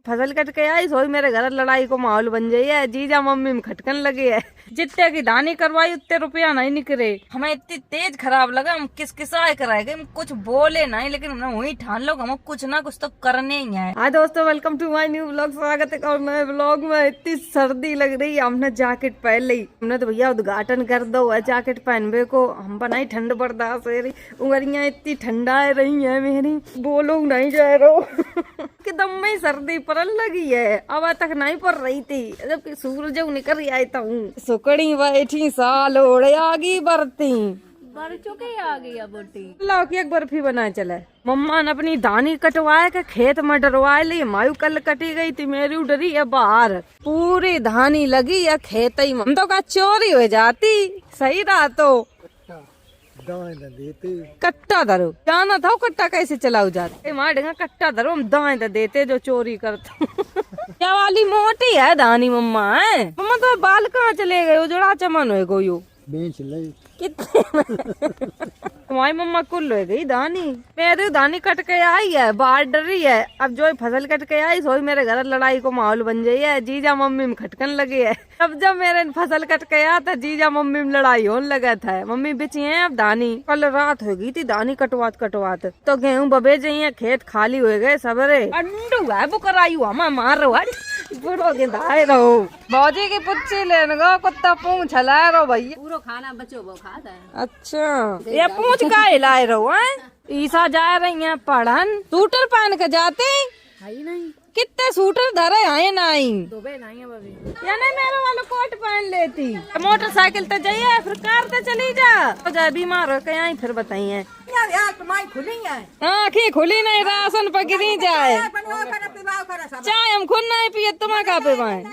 फसल कट के आई सोई मेरे घर लड़ाई को माहौल बन जाई है। जीजा मम्मी में खटकन लगे है। जितने की दानी करवाई उतने रुपया नहीं निकले। हमें इतनी तेज खराब लगा, हम किसकिसाए कराएंगे, हम कुछ बोले नहीं, लेकिन हमने वही ठान लो हम कुछ ना कुछ तो करने ही है। हाँ दोस्तों, welcome to my new vlog. स्वागत है और नए व्लॉग में। इतनी सर्दी लग रही है, हमने जैकेट पहन ली। हमने तो भैया उद्घाटन कर दो है जैकेट पहनबे को। हम बनाई ठंड बर्दाश्त है, उंगलियां इतनी ठंडा रही है मेरी, बोलो नहीं जा रहा एकदम में सर्दी पड़न लगी है। अब तक नहीं पड़ रही थी, जब सूरज निकल आई था। सुकड़ी बैठी साल ओढ़े आगी बरती बर चुके आ गई अब बोटी लाओ की एक बर्फी बनाए चले। मम्मा ने अपनी दानी कटवाए के खेत में डरवाए ली। मायू कल कटी गई थी, मेरी डरी है बाहर। पूरी धानी लगी है खेत ही में, तो का चोरी हो जाती। सही रहा तो कट्टा धरो जाना था, कट्टा कैसे चलाऊ जाते मारेगा। कट्टा धरो हम दाएं तो देते जो चोरी करते क्या वाली मोटी है दानी मम्मा है। मम्मा तो बाल कहाँ चले गए, जोड़ा चमन हो गो बेच ले कितने तुम्हारी मम्मा कुल हो गई दानी। मेरी दानी कट के आई है, बाहर डर रही है। अब जो फसल कट के आई सोई मेरे घर लड़ाई को माहौल बन जाई है। जीजा मम्मी में खटकन लगे है। अब जब मेरे फसल कट के आया था, जीजा मम्मी में लड़ाई होने लगा था। मम्मी बिची है अब दानी। कल रात हो गई थी दानी कटवात कटवात, तो गेहूं बबे जाइए, खेत खाली हो गए सबरे। अंडू है बुकर आई हुआ मैं मार रहा बुढ़ो के दाए रहो। भौजी की पुच्ची लेने गो, कुत्ता पूंछ हला रहो भैया। पूरा खाना बचो वो खाता है। अच्छा ये पूंछ का हिलाए रहो है। ईसा जा रही है पढ़न, सूटर पहन के जाते है नहीं। कितने सूटर धरे आए नहीं दुबे नहीं है बबी। या नहीं मेरे वाला कोट पहन लेती। मोटरसाइकिल तो जाइए, फिर कार तो चली जा। तो जा बीमार हो के आई फिर बताइए। खुली है आँखें खुली नहीं, राशन पकड़ी जाए। चाय हम खुद नहीं पिए, तुम्हें कहा पे पाए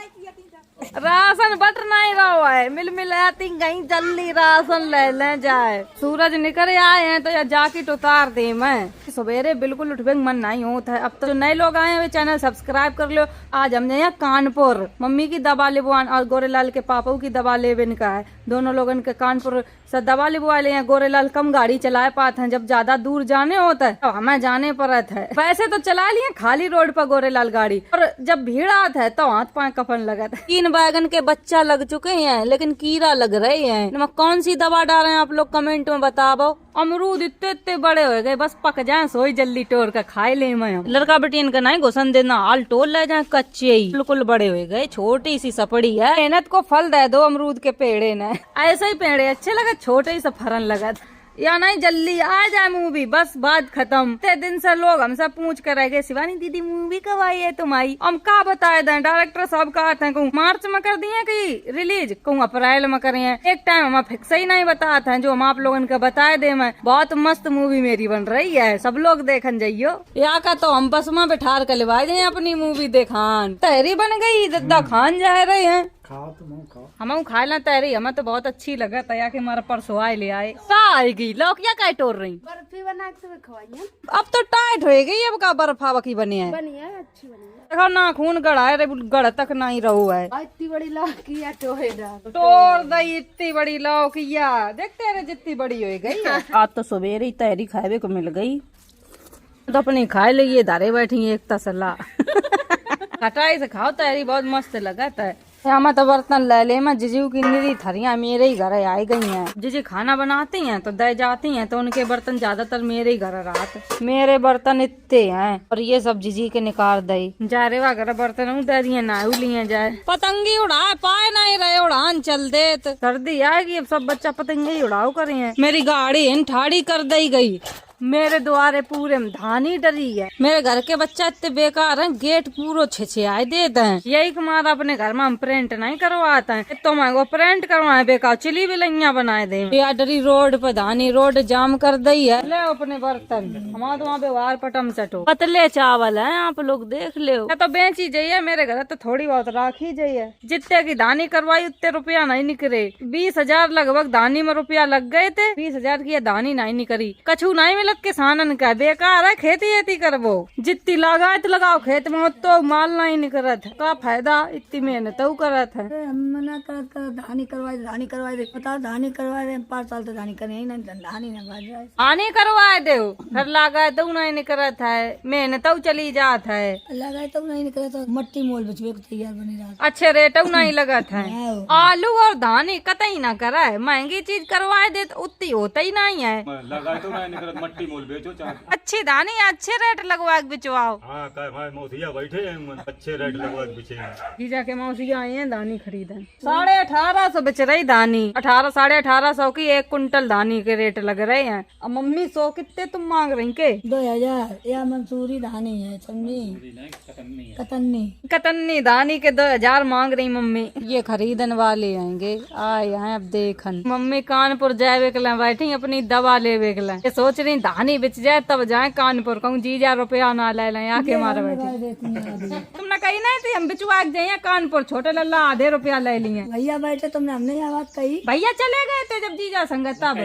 राशन बट नहीं रहा है। मिल मिलाती कहीं जल्दी राशन ले जाए। सूरज निकल आए हैं तो या जाकेट उतार दे। मैं सवेरे बिल्कुल उठने मन नहीं होता है। अब तो जो नए लोग आए हैं वे चैनल सब्सक्राइब कर लो। आज हमने यहाँ कानपुर मम्मी की दवा लेबुआन और गोरेलाल के पापा की दवा लेबन का है। दोनों लोगों के कानपुर से दवा लेबुआ ले हैं। गोरेलाल कम गाड़ी चला पाते हैं, जब ज्यादा दूर जाने होता है तो हमें जाने पड़ता है। वैसे तो चला लिए खाली रोड पर गोरेलाल गाड़ी, और जब भीड़ आता है तो हाथ पाए कफन लगा था। 3 बैगन के बच्चा लग चुके हैं, लेकिन कीड़ा लग रहे हैं। इनमें कौन सी दवा डाल रहे हैं आप लोग कमेंट में बताओ। अमरूद इतने इतने बड़े हो गए, बस पक जाए सोई जल्दी तोड़ कर खाए ले। मैं लड़का बेटी इनका नहीं घुसन देना, हाल तोड़ ले जाए कच्चे ही। बिल्कुल बड़े हो गए, छोटी सी सपड़ी है। मेहनत को फल दे दो अमरूद के पेड़े ने। ऐसे ही पेड़े अच्छे लगे, छोटे ही से फरन लगा था। या नहीं जल्दी आ जाए मूवी, बस बात खत्म। इतने दिन से लोग हमसे पूछ कर रह गए, शिवानी दीदी मूवी कब आई है तुम्हारी। हम का बताए दें, डायरेक्टर साहब कहते हैं मार्च में कर दिए कि रिलीज, कहूँ अप्रैल में करे हैं। एक टाइम हम फिक्स ही नहीं बताते हैं, जो हम आप लोगों को बताए दे। मैं बहुत मस्त मूवी मेरी बन रही है, सब लोग देखन जाइयो। या का तो हम बस में बिठार कर लिवाए जाए अपनी मूवी देखान। तहरी बन गई, दद्दा खान जा रहे हैं। हम खा ला तैयारी, हमें तो बहुत अच्छी लगा तया के हमारा परसों आए ले आए। आएगी लौकिया काय तोड़ रही बर्फी बना के खवाइए। अब तो टाइट हो गई, अब का बर्फा की बनी है। बनी है अच्छी बनी है। देखो नाखून गड़ा है, गड़ तक नहीं रहू है। इतनी बड़ी लौकिया तोड़ दई इतनी बड़ी लौकिया, देखते रहे जितनी बड़ी हो गई। आज तो सवेरे ही तैयारी खाए को मिल गई, तो अपनी खाए लिए धारे बैठी एक तसला खटाई से खाओ तैयारी, बहुत मस्त लगा था। हमें तो बर्तन ले ले, मैं जीजू की निरी थरियां मेरे ही घर आई गई हैं। जीजी खाना बनाती हैं तो दे जाती हैं, तो उनके बर्तन ज्यादातर मेरे ही घर रात। मेरे बर्तन इतने हैं और ये सब जीजी के निकाल दई जा रे वगैरह बर्तन दे दिए ना लिए जाए। पतंगी उड़ा पाए नहीं रहे, उड़ान चल दे। सर्दी आएगी अब सब बच्चा पतंगे ही उड़ाओ करे हैं। मेरी गाड़ी ठाड़ी कर दी गई, मेरे द्वारे पूरे में धानी डरी है। मेरे घर के बच्चा इतने बेकार हैं, गेट पूरा छिछियाए देते हैं। यही हमारा अपने घर में हम प्रिंट नहीं करवाते हैं, तो मैं वो प्रिंट करवाए बेकार चिली बिलैया बनाए दे। या डरी रोड पे धानी, रोड जाम कर दी है। ले अपने बर्तन, हमारा तो वहाँ व्यवहार पटम चटो। पतले चावल है, आप लोग देख ले तो बेची जाइए। मेरे घर तो थोड़ी बहुत राखी जाइए। जितने की धानी करवाई उतने रुपया नहीं निकले। 20,000 लगभग धानी में रुपया लग गए थे, 20,000 की धानी नहीं निकली। कछु नहीं मिला मेहनत किसानन का बेकार है, खेती वेती करबो जितनी लगाए तो लगाओ खेत में तो माल नहीं करत है, का फायदा इतनी मेहनत करत है। हम मना कर धानी करवाए दे बता धानी करवाए दे 5 साल तो धानी करे ही नहीं धानी ना बाज जाए आने करवाए दे फिर लगाए तो नहीं करत है, मेहनत चली जात है, लगाए तो नहीं करे तो मट्टी मोल बेचवे को तैयार बनी रहा अच्छे रेट नहीं लगत है। आलू और धानी कतई ना करा है, महंगी चीज करवाए दे तो उतनी होता ही नहीं है। लगाए तो नहीं करत, मट्टी मोल बेचो चाहे अच्छी धानी अच्छे रेट लगवा के बिचवाओ। हाँ का भाई मौसिया बैठे हैं अच्छे रेट लगवा के बिचे हैं। जीजा के मौसिया आए हैं धानी खरीदन, 1850 बेच रही धानी, 1800 की 1 कुंटल धानी के रेट लग रहे हैं। अब मम्मी 100 कितने तुम मांग रही के? 2000 या मंसूरी धानी है समझी कतन्नी धानी के 2000 मांग रही मम्मी। ये खरीदन वाले आएंगे आए हैं, अब देखन मम्मी कानपुर जाए के बैठी अपनी दवा ले के ये सोच रही धानी बिच जाए तब जाए कानपुर, कहूँ जीजा रुपया ना ले लें आके मारे बैठे। तुमने कही नहीं थी हम बिचवा जाए कानपुर, छोटे लल्ला आधे रुपया ले लिए। भैया बैठे तुमने हमने यह बात कही, भैया चले गए थे जब जीजा संगत तब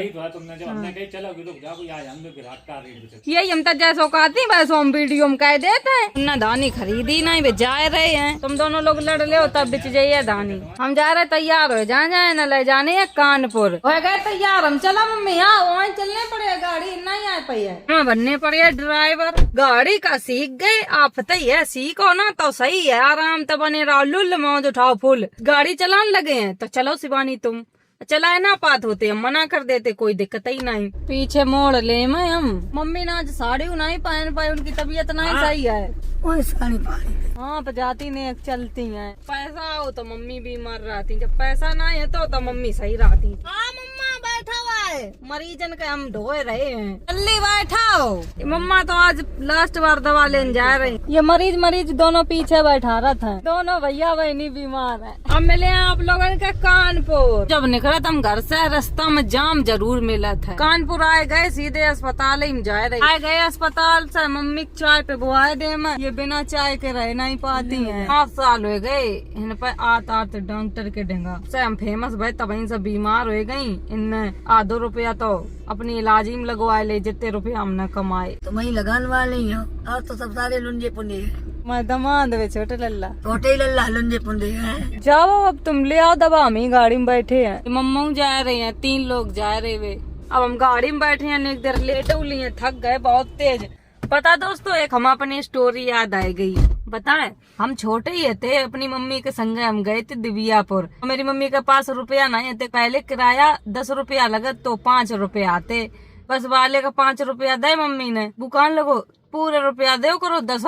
यही हम तो जैसो कहती वैसो हम वीडियो में कह देते हैं। ना धानी खरीदी नहीं वे जा रहे हैं, तुम दोनों लोग लड़ ले हो तब बिच जाइए धानी। हम जा रहे तैयार हो जाए न ले जाने है कानपुर, हो गए तैयार हम। चला मम्मी हाँ वहाँ चलने पड़ेगा, गाड़ी नहीं आ पाई है, हाँ बनने पड़े ड्राइवर। गाड़ी का सीख गए आप है, सीखो ना तो सही है, आराम तो बने रहो, लुल मौज उठाओ फुल। गाड़ी चलाने लगे हैं तो चलो शिवानी तुम चलाए ना पात होते हम मना कर देते, कोई दिक्कत ही नहीं। पीछे मोड़ ले मैं हम मम्मी ना आज साड़ी नहीं पहन पाई, उनकी तबीयत नहीं सही है। साड़ी पानी हाँ पजाती ने चलती हैं, पैसा हो तो मम्मी बीमार रहती, जब पैसा नहीं है तो मम्मी सही रहती। हाँ मम्मा बैठा हुआ है, मरीजन के हम ढोए रहे हैं, जल्दी बैठाओ। मम्मा तो आज लास्ट बार दवा लेने जा रही, ये मरीज दोनों पीछे बैठा रहा था, दोनों भैया बहनी बीमार है। अब मिले आप लोगों के कानपुर, जब निकला हम घर से रास्ता में जाम जरूर मिला था। कानपुर आए गए सीधे अस्पताल ही जा रहे, आए गए अस्पताल से मम्मी चाय पे बुआए दे मैं, ये बिना चाय के रह नहीं पाती हैं। 8 साल हो गए इन पे आत डॉक्टर के डेंगा से हम फेमस भाई तब से बीमार हो गई। इनने आधो रुपया तो अपनी इलाज में लगवाए ले, जितने रुपया हमने कमाए। तो वही लगाने वाले ही हो, और तो सब सारे लुंजे पुंजे मैं दमाद वे छोटे लल्ला लुंजे पुंजे हैं। जाओ अब तुम ले आओ दवा, हम ही गाड़ी में बैठे हैं, मम्मा जा रहे हैं, 3 लोग जा रहे वे। अब हम गाड़ी में बैठे हैं, एक देर लेट लिए, थक गए बहुत तेज। पता दोस्तों एक हम अपनी स्टोरी याद आई गई, बताएं हम छोटे ही थे, अपनी मम्मी के संग हम गए थे दिव्यापुर। मेरी मम्मी के पास रुपया नहीं थे, पहले किराया 10 रुपया लगत तो 5 रुपया आते, बस वाले का 5 रुपया दे मम्मी ने, दुकान लगो पूरे रुपया दे करो 10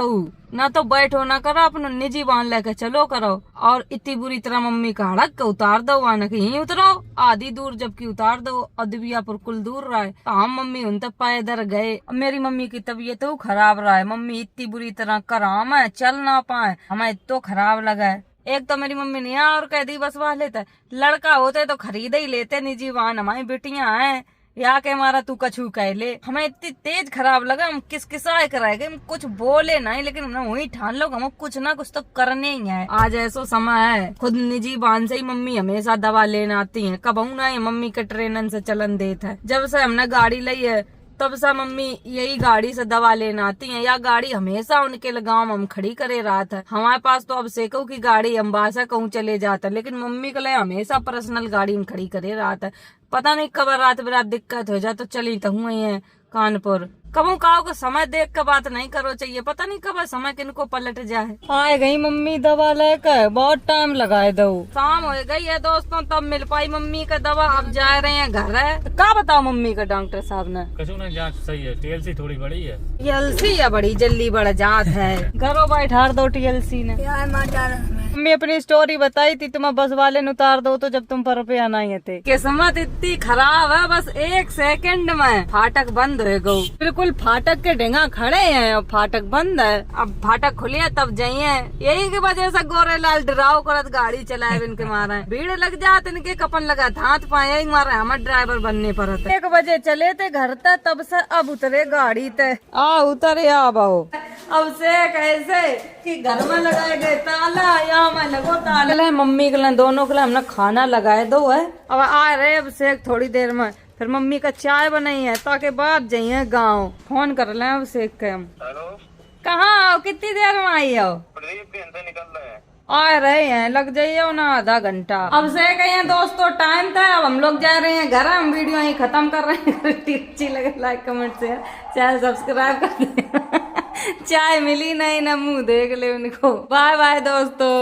ना तो बैठो ना करो, अपना निजी वाहन लेके चलो करो। और इतनी बुरी तरह मम्मी का हड़क के उतार दो, वहां के यहीं उतरो आधी दूर, जबकि उतार दो और दिव्यापुर कुल दूर रहा है। तो हम मम्मी उन तक पैदल गए, मेरी मम्मी की तबीयत तो खराब रहा है, मम्मी इतनी बुरी तरह कराम है, चल ना पाए, हमें तो खराब लगा है। एक तो मेरी मम्मी ने और कह दी बस वह लेता, लड़का होते तो खरीद ही लेते निजी वाहन, हमारी बेटियां हैं या के मारा तू कछू कह ले। हमें इतनी तेज खराब लगा, हम किसकिसाए कराए गए, कुछ बोले नहीं, लेकिन हमने वही ठान लो हम कुछ ना कुछ तो करने ही है। आज ऐसा समय है, खुद निजी वाहन से ही मम्मी हमेशा दवा लेने आती है, कब ना मम्मी के ट्रेनन से चलन देता है। जब से हमने गाड़ी ली है तब से मम्मी यही गाड़ी से दवा लेने आती हैं, या गाड़ी हमेशा उनके गाँव हम खड़ी करे रहा था। हमारे पास तो अब सेको की गाड़ी हम बासा कहूँ चले जाता, लेकिन मम्मी के लिए हमेशा पर्सनल गाड़ी में खड़ी करे रहा था। पता नहीं कब रात बिरात दिक्कत हो जाए तो चली तो हुए हैं कानपुर। कबू काओ को समय देख के बात नहीं करो चाहिए, पता नहीं कब समय किनको पलट जाए। आए गई मम्मी दवा लेकर, बहुत टाइम लगाए दो, शाम हो गई है दोस्तों तब मिल पाई मम्मी का दवा। अब जा रहे हैं घर है, तो क्या बताओ मम्मी का डॉक्टर साहब ने? कछु नहीं, जांच सही है, टीएलसी थोड़ी बड़ी है। टीएलसी या बड़ी जल्दी बढ़ जात है, घरों बैठा दो टीएलसी ने। मम्मी अपनी स्टोरी बताई थी, तुम्हें बस वाले ने उतार दो तो जब तुम पर रुपया नहीं थे। किस्मत इतनी खराब है, बस 1 सेकंड में फाटक बंद हो गो, बिल्कुल फाटक के ढेंगा खड़े हैं और फाटक बंद है। अब फाटक खुले तब जाइए, यही की वजह से गोरे लाल डराव करत गाड़ी चलाए इनके मारे, भीड़ लग जात इनके कपन लगा हाथ पाए, यही मारे हमारे ड्राइवर बनने पर 1 बजे चले थे घर तक, तब से अब उतरे गाड़ी ते उतरे अब से कैसे कि घर में लगाए गए ताला, यहाँ में लगो ताला। मम्मी के लिए दोनों के लिए हमने खाना लगाए दो है, अब आ रहे अब से थोड़ी देर में फिर मम्मी का चाय बनाई है ताकि बाद जाइए गाँव। फोन कर ले अब से हम। कहाँ आओ, कितनी देर में आई हो? निकल रहे हैं, आ रहे हैं, लग जाइए ना आधा घंटा। अब से कहिए दोस्तों टाइम था, अब हम लोग जा रहे हैं घर। हम वीडियो यहीं खत्म कर रहे हैं। अच्छी लगे like comment share channel subscribe कर दें। चाय मिली नहीं ना मुंह देख ले उनको। बाय बाय दोस्तों।